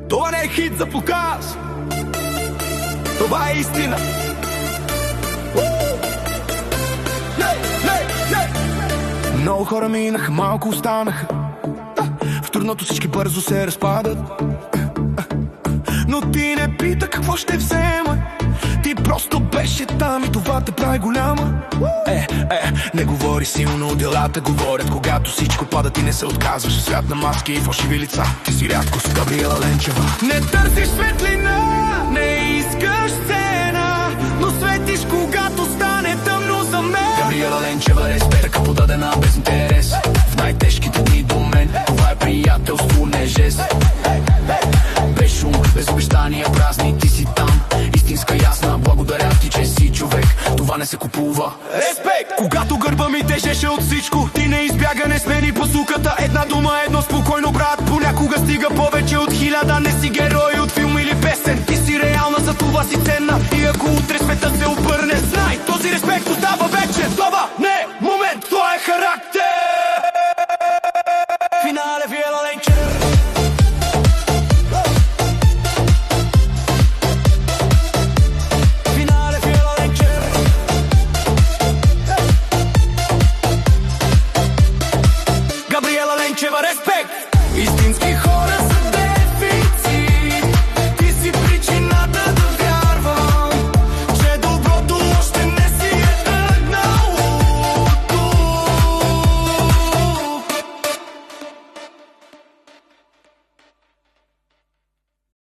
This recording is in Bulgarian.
Това не е хит за показ, това е истина. Много хора минаха, малко останаха. В трудното всички бързо се разпадат. Но ти не пита какво ще взема. Ти просто беше там и това те прави голяма. Не говори силно, делата говорят. Когато всичко пада, ти не се отказваш. В свят на маски и фалшиви лица, ти си рядко с Габриела Ленчева. Не търсиш светлина, не искаш сцена, но светиш когато стане тъмно за мен. Габриела Ленчева, респект, така подадена без интерес. В най-тежките дни до мен, това е приятелство, не жест. Без шум, без обещания празни, ти си там. Истинска ясна, благодаря ти, че си човек. Това не се купува. Респект! Когато гърба ми тежеше от всичко, ти не избяга, не смени посуката. Една дума, едно спокойно, брат. Понякога стига повече от 1000. Не си герой от филм или песен. Ти си реална, за това си ценна.